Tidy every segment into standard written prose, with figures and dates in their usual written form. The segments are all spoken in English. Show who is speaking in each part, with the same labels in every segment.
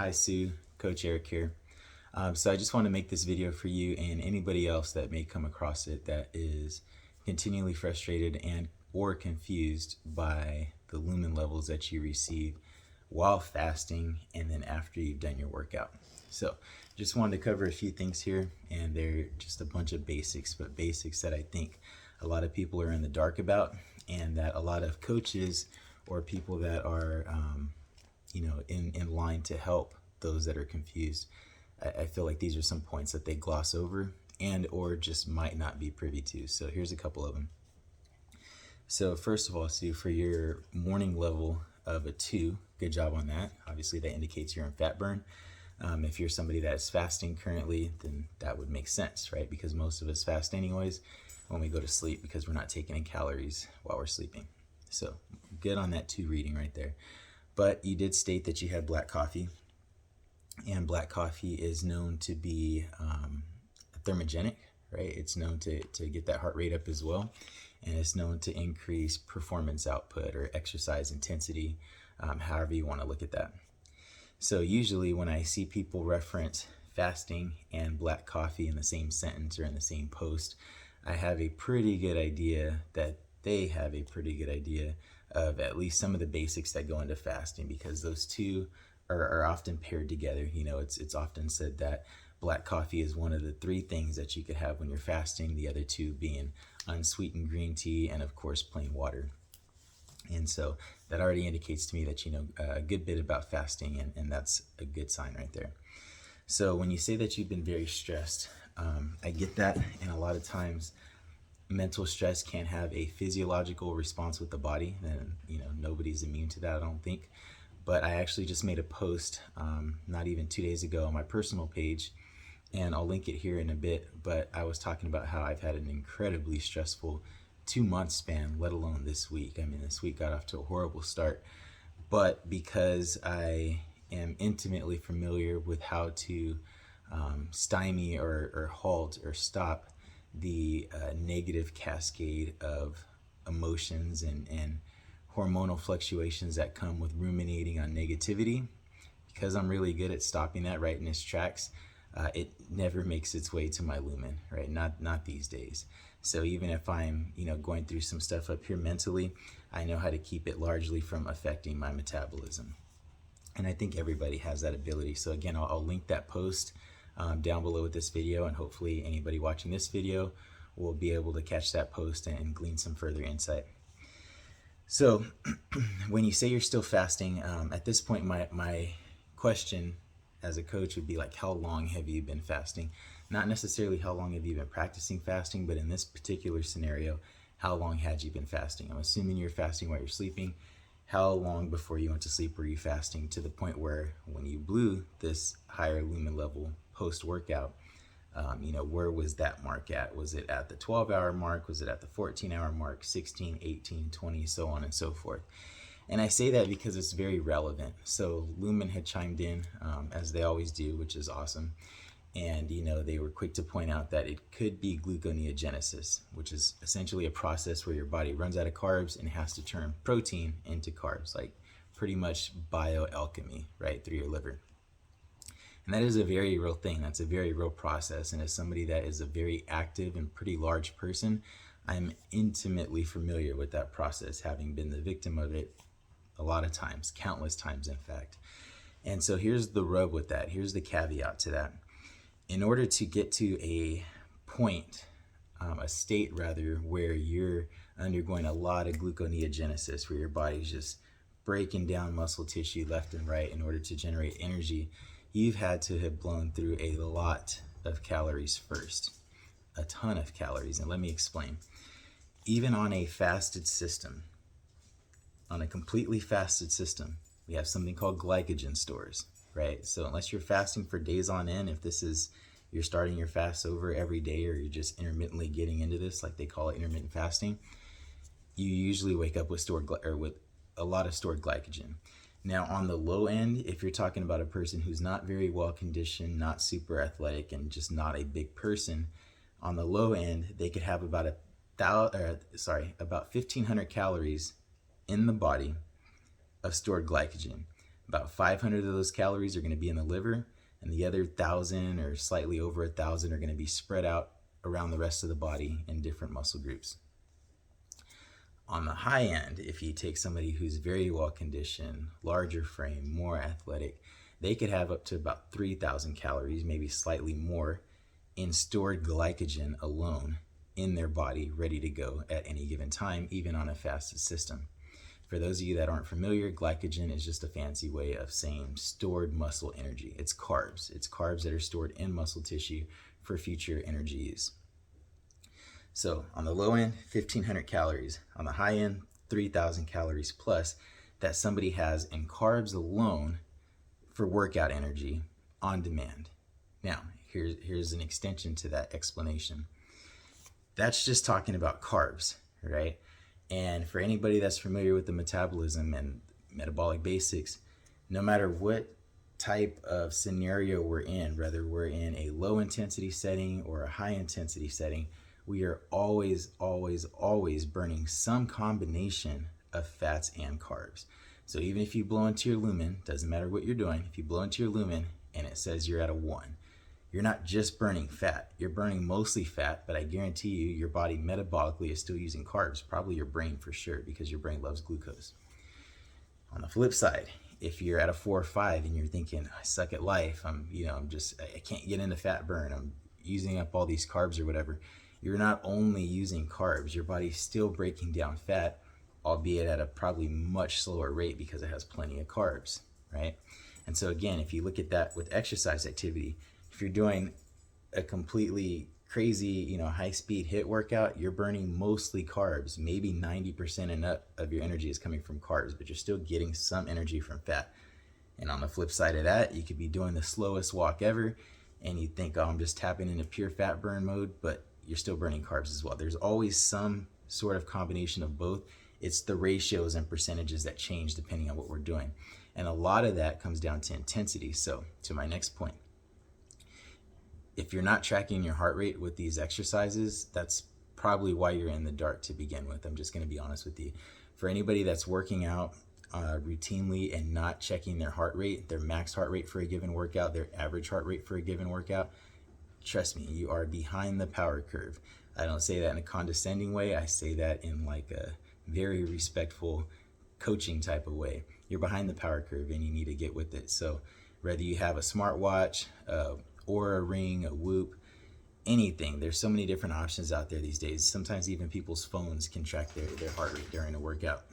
Speaker 1: Hi Sue, Coach Erick here. So I just want to make this video for you and anybody else that may come across it that is continually frustrated and or confused by the lumen levels that you receive while fasting and then after you've done your workout. So just wanted to cover a few things here, and they're just a bunch of basics, but basics that I think a lot of people are in the dark about, and that a lot of coaches or people that are in line to help those that are confused, I feel like these are some points that they gloss over and or just might not be privy to. So here's a couple of them. So first of all, Sue, for your morning level of a 2, good job on that. Obviously that indicates you're in fat burn. If you're somebody that's fasting currently, then that would make sense, right? Because most of us fast anyways when we go to sleep because we're not taking in calories while we're sleeping. So good on that 2 reading right there. But you did state that you had black coffee, and black coffee is known to be thermogenic, right? It's known to get that heart rate up as well, and it's known to increase performance output or exercise intensity, however you want to look at that. So usually when I see people reference fasting and black coffee in the same sentence or in the same post, I have a pretty good idea that they have a pretty good idea of at least some of the basics that go into fasting, because those two are often paired together. You know, it's often said that black coffee is one of the 3 things that you could have when you're fasting, the other 2 being unsweetened green tea and of course plain water. And so that already indicates to me that you know a good bit about fasting, and that's a good sign right there. So when you say that you've been very stressed, I get that, and a lot of times mental stress can have a physiological response with the body, and you know nobody's immune to that, I don't think. But I actually just made a post not even 2 days ago on my personal page, and I'll link it here in a bit, but I was talking about how I've had an incredibly stressful 2-month span, let alone this week. I mean, this week got off to a horrible start, but because I am intimately familiar with how to stymie or halt or stop the negative cascade of emotions and hormonal fluctuations that come with ruminating on negativity, because I'm really good at stopping that right in its tracks, it never makes its way to my lumen, right? Not these days. So even if I'm going through some stuff up here mentally, I know how to keep it largely from affecting my metabolism. And I think everybody has that ability. So again, I'll link that post down below with this video, and hopefully anybody watching this video will be able to catch that post and glean some further insight. So when you say you're still fasting, at this point my question as a coach would be like, how long have you been fasting? Not necessarily how long have you been practicing fasting, but in this particular scenario, how long had you been fasting? I'm assuming you're fasting while you're sleeping. How long before you went to sleep were you fasting, to the point where when you blew this higher lumen level post-workout, where was that mark at? Was it at the 12-hour mark? Was it at the 14-hour mark, 16, 18, 20, so on and so forth? And I say that because it's very relevant. So Lumen had chimed in, as they always do, which is awesome. And they were quick to point out that it could be gluconeogenesis, which is essentially a process where your body runs out of carbs and has to turn protein into carbs, like pretty much bioalchemy, right, through your liver. And that is a very real thing. That's a very real process. And as somebody that is a very active and pretty large person, I'm intimately familiar with that process, having been the victim of it a lot of times, countless times in fact. And so here's the rub with that. Here's the caveat to that. In order to get to a point, a state rather, where you're undergoing a lot of gluconeogenesis, where your body's just breaking down muscle tissue left and right in order to generate energy, you've had to have blown through a lot of calories first, a ton of calories. And let me explain. Even on a fasted system, on a completely fasted system, we have something called glycogen stores, right? So unless you're fasting for days on end, if this is, you're starting your fast over every day, or you're just intermittently getting into this, like they call it intermittent fasting, you usually wake up with with a lot of stored glycogen. Now on the low end, if you're talking about a person who's not very well conditioned, not super athletic, and just not a big person, on the low end, they could have about about 1,500 calories in the body of stored glycogen. About 500 of those calories are going to be in the liver, and the other 1,000 or slightly over 1,000 are going to be spread out around the rest of the body in different muscle groups. On the high end, if you take somebody who's very well conditioned, larger frame, more athletic, they could have up to about 3,000 calories, maybe slightly more, in stored glycogen alone in their body, ready to go at any given time, even on a fasted system. For those of you that aren't familiar, glycogen is just a fancy way of saying stored muscle energy. It's carbs. It's carbs that are stored in muscle tissue for future energy use. So on the low end, 1,500 calories. On the high end, 3,000 calories plus that somebody has in carbs alone for workout energy on demand. Now, here's an extension to that explanation. That's just talking about carbs, right? And for anybody that's familiar with the metabolism and metabolic basics, no matter what type of scenario we're in, whether we're in a low intensity setting or a high intensity setting, we are always burning some combination of fats and carbs. So even if you blow into your lumen, doesn't matter what you're doing, if you blow into your lumen and it says you're at a 1, you're not just burning fat, you're burning mostly fat, but I guarantee you your body metabolically is still using carbs, probably your brain for sure, because your brain loves glucose. On the flip side, if you're at a 4 or 5 and you're thinking, I suck at life, I can't get into fat burn, I'm using up all these carbs or whatever, you're not only using carbs, your body's still breaking down fat, albeit at a probably much slower rate because it has plenty of carbs, right? And so again, if you look at that with exercise activity, if you're doing a completely crazy, high-speed HIIT workout, you're burning mostly carbs. Maybe 90% and up of your energy is coming from carbs, but you're still getting some energy from fat. And on the flip side of that, you could be doing the slowest walk ever, and you think, oh, I'm just tapping into pure fat burn mode, but you're still burning carbs as well. There's always some sort of combination of both. It's the ratios and percentages that change depending on what we're doing. And a lot of that comes down to intensity. So to my next point, if you're not tracking your heart rate with these exercises, that's probably why you're in the dark to begin with. I'm just going to be honest with you. For anybody that's working out routinely and not checking their heart rate, their max heart rate for a given workout, their average heart rate for a given workout, trust me, you are behind the power curve. I don't say that in a condescending way. I say that in like a very respectful coaching type of way. You're behind the power curve and you need to get with it. So whether you have a smartwatch, or a ring, a Whoop, anything. There's so many different options out there these days. Sometimes even people's phones can track their heart rate during a workout.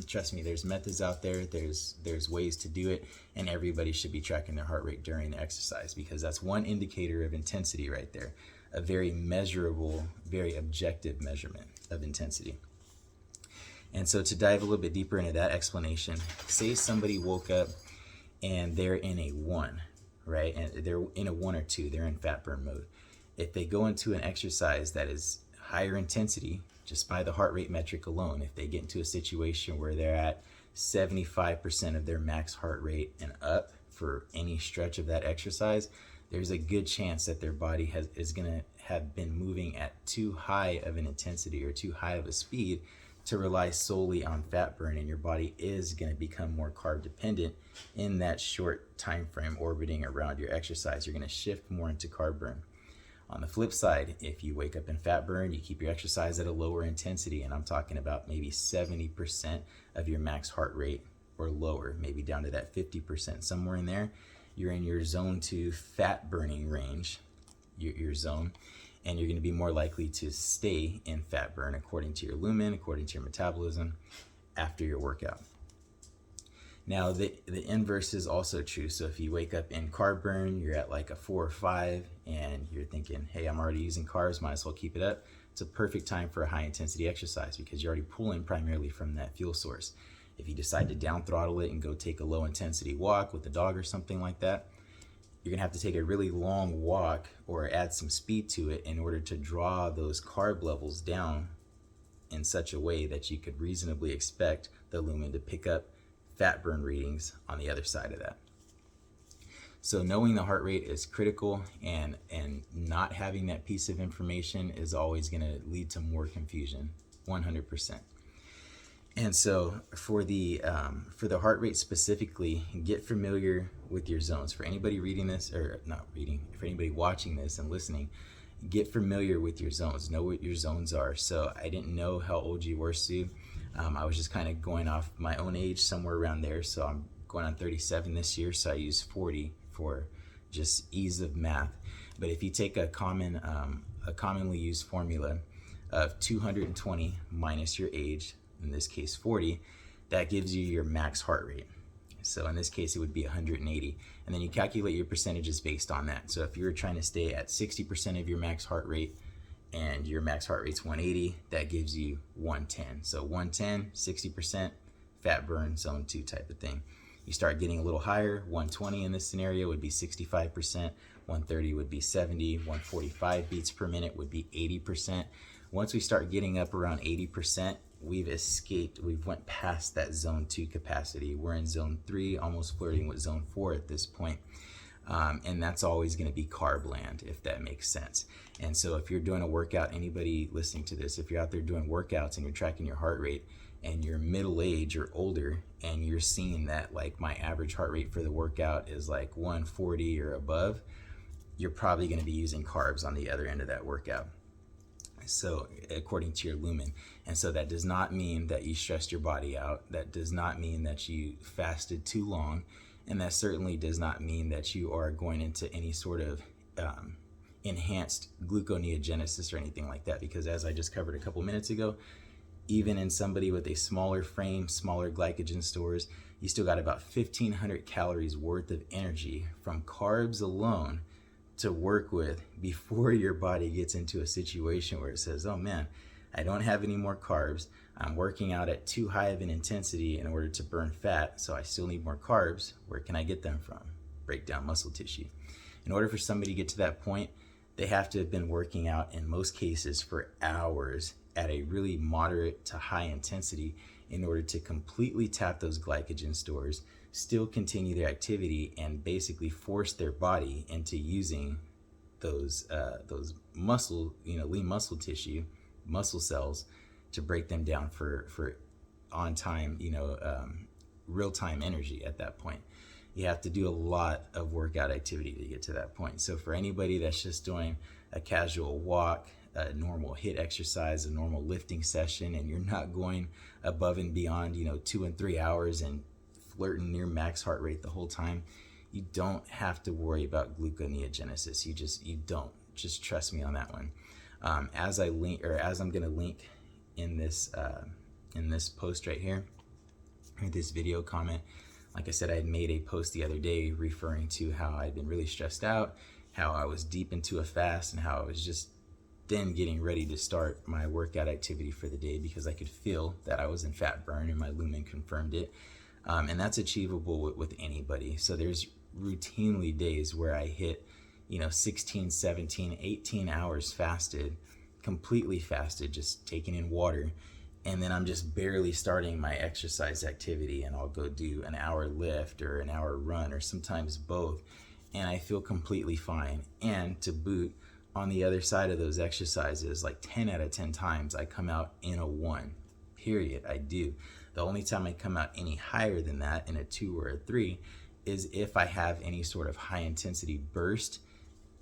Speaker 1: Trust me, there's methods out there. There's ways to do it, and everybody should be tracking their heart rate during the exercise, because that's one indicator of intensity right there. A very measurable, very objective measurement of intensity. And so to dive a little bit deeper into that explanation, say somebody woke up and they're in a 1, right? And they're in a 1 or 2, they're in fat burn mode. If they go into an exercise that is higher intensity, just by the heart rate metric alone, if they get into a situation where they're at 75% of their max heart rate and up for any stretch of that exercise, there's a good chance that their body is going to have been moving at too high of an intensity or too high of a speed to rely solely on fat burn, and your body is going to become more carb dependent in that short time frame orbiting around your exercise. You're going to shift more into carb burn. On the flip side, if you wake up in fat burn, you keep your exercise at a lower intensity, and I'm talking about maybe 70% of your max heart rate or lower, maybe down to that 50%, somewhere in there, you're in your zone 2 fat burning range, your zone, and you're going to be more likely to stay in fat burn according to your lumen, according to your metabolism, after your workout. Now, the inverse is also true. So if you wake up in carb burn, you're at like a 4 or 5, and you're thinking, hey, I'm already using carbs, might as well keep it up. It's a perfect time for a high intensity exercise because you're already pulling primarily from that fuel source. If you decide to down throttle it and go take a low intensity walk with a dog or something like that, you're gonna have to take a really long walk or add some speed to it in order to draw those carb levels down in such a way that you could reasonably expect the lumen to pick up fat burn readings on the other side of that. So knowing the heart rate is critical, and not having that piece of information is always going to lead to more confusion, 100%. And so for the heart rate specifically, get familiar with your zones. For anybody reading this, or not reading, for anybody watching this and listening, get familiar with your zones. Know what your zones are. So I didn't know how old you were, Sue. I was just kind of going off my own age, somewhere around there. So I'm going on 37 this year, so I use 40 for just ease of math. But if you take a commonly used formula of 220 minus your age, in this case 40, that gives you your max heart rate. So in this case it would be 180, and then you calculate your percentages based on that. So if you're trying to stay at 60% of your max heart rate and your max heart rate's 180, that gives you 110. So 110, 60%, fat burn, zone 2 type of thing. You start getting a little higher, 120 in this scenario would be 65%, 130 would be 70, 145 beats per minute would be 80%. Once we start getting up around 80%, we've went past that zone 2 capacity. We're in zone 3, almost flirting with zone 4 at this point. And that's always going to be carb land, if that makes sense. And so if you're doing a workout, anybody listening to this, if you're out there doing workouts and you're tracking your heart rate and you're middle age or older, and you're seeing that like my average heart rate for the workout is like 140 or above, you're probably going to be using carbs on the other end of that workout. So according to your Lumen. And so that does not mean that you stressed your body out. That does not mean that you fasted too long. And that certainly does not mean that you are going into any sort of enhanced gluconeogenesis or anything like that. Because as I just covered a couple minutes ago, even in somebody with a smaller frame, smaller glycogen stores, you still got about 1,500 calories worth of energy from carbs alone to work with before your body gets into a situation where it says, oh man, I don't have any more carbs. I'm working out at too high of an intensity in order to burn fat, so I still need more carbs. Where can I get them from? Break down muscle tissue. In order for somebody to get to that point, they have to have been working out in most cases for hours at a really moderate to high intensity in order to completely tap those glycogen stores, still continue their activity, and basically force their body into using those muscle, lean muscle tissue, muscle cells, to break them down for on time, real time energy at that point. You have to do a lot of workout activity to get to that point. So for anybody that's just doing a casual walk, a normal HIIT exercise, a normal lifting session, and you're not going above and beyond, 2 and 3 hours and flirting near max heart rate the whole time, you don't have to worry about gluconeogenesis. You don't. Just trust me on that one. As I'm going to link in this post right here, or this video comment, like I said, I had made a post the other day referring to how I'd been really stressed out, how I was deep into a fast, and how I was just then getting ready to start my workout activity for the day because I could feel that I was in fat burn, and my Lumen confirmed it. And that's achievable with anybody. So there's routinely days where I hit 16, 17, 18 hours fasted, completely fasted, just taking in water, and then I'm just barely starting my exercise activity, and I'll go do an hour lift or an hour run or sometimes both, and I feel completely fine. And to boot, on the other side of those exercises, like 10 out of 10 times I come out in a 1, period. I do. The only time I come out any higher than that, in a 2 or a 3, is if I have any sort of high intensity burst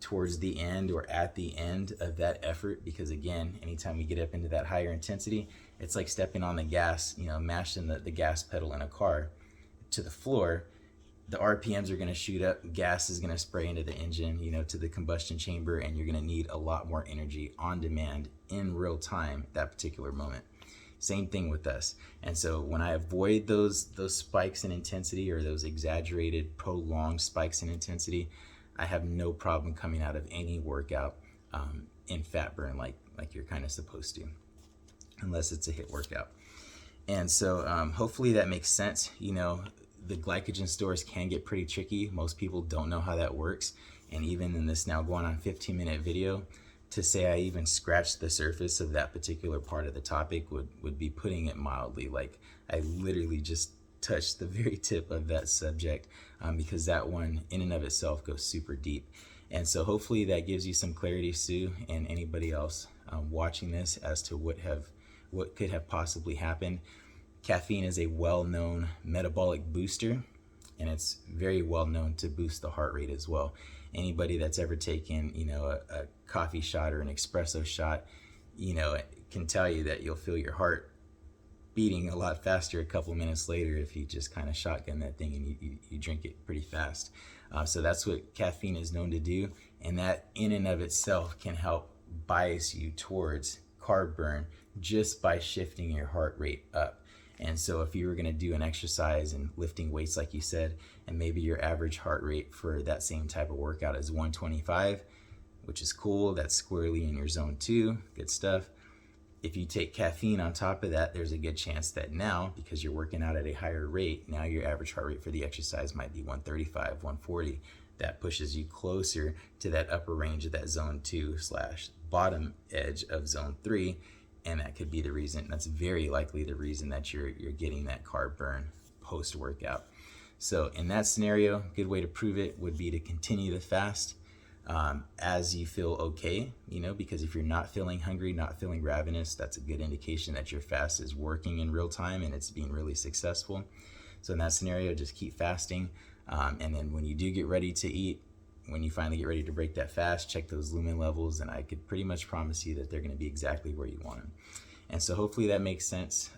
Speaker 1: towards the end or at the end of that effort. Because again, anytime we get up into that higher intensity, it's like stepping on the gas, mashing the gas pedal in a car to the floor. The RPMs are going to shoot up, gas is going to spray into the engine, to the combustion chamber, and you're going to need a lot more energy on demand in real time at that particular moment. Same thing with us. And so when I avoid those spikes in intensity, or those exaggerated, prolonged spikes in intensity, I have no problem coming out of any workout in fat burn like you're kind of supposed to, unless it's a HIIT workout. And so hopefully that makes sense. The glycogen stores can get pretty tricky. Most people don't know how that works. And even in this now going on 15-minute video, to say I even scratched the surface of that particular part of the topic would be putting it mildly. Like, I literally just touched the very tip of that subject, because that one in and of itself goes super deep. And so hopefully that gives you some clarity, Sue, and anybody else watching this, as to what could have possibly happened. Caffeine is a well-known metabolic booster, and it's very well known to boost the heart rate as well. Anybody that's ever taken, a coffee shot or an espresso shot, can tell you that you'll feel your heart beating a lot faster a couple minutes later if you just kind of shotgun that thing and you drink it pretty fast. So that's what caffeine is known to do, and that in and of itself can help bias you towards carb burn just by shifting your heart rate up. And so if you were going to do an exercise and lifting weights like you said, and maybe your average heart rate for that same type of workout is 125, which is cool, that's squarely in your zone 2, good stuff. If you take caffeine on top of that, there's a good chance that now, because you're working out at a higher rate, now your average heart rate for the exercise might be 135, 140. That pushes you closer to that upper range of that zone 2 / bottom edge of zone 3. And that could be the reason, that's very likely the reason that you're getting that carb burn post-workout. So in that scenario, a good way to prove it would be to continue the fast as you feel okay, because if you're not feeling hungry, not feeling ravenous, that's a good indication that your fast is working in real time and it's being really successful. So in that scenario, just keep fasting. And then when you do get ready to eat, when you finally get ready to break that fast, check those Lumen levels, and I could pretty much promise you that they're going to be exactly where you want them. And so hopefully that makes sense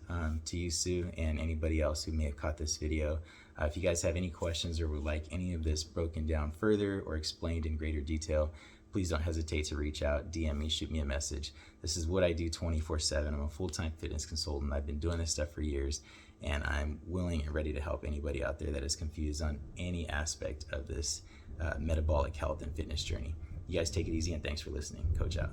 Speaker 1: to you, Sue, and anybody else who may have caught this video. If you guys have any questions or would like any of this broken down further or explained in greater detail, please don't hesitate to reach out, DM me, shoot me a message. This is what I do 24/7. I'm a full-time fitness consultant. I've been doing this stuff for years, and I'm willing and ready to help anybody out there that is confused on any aspect of this metabolic health and fitness journey. You guys take it easy, and thanks for listening. Coach out.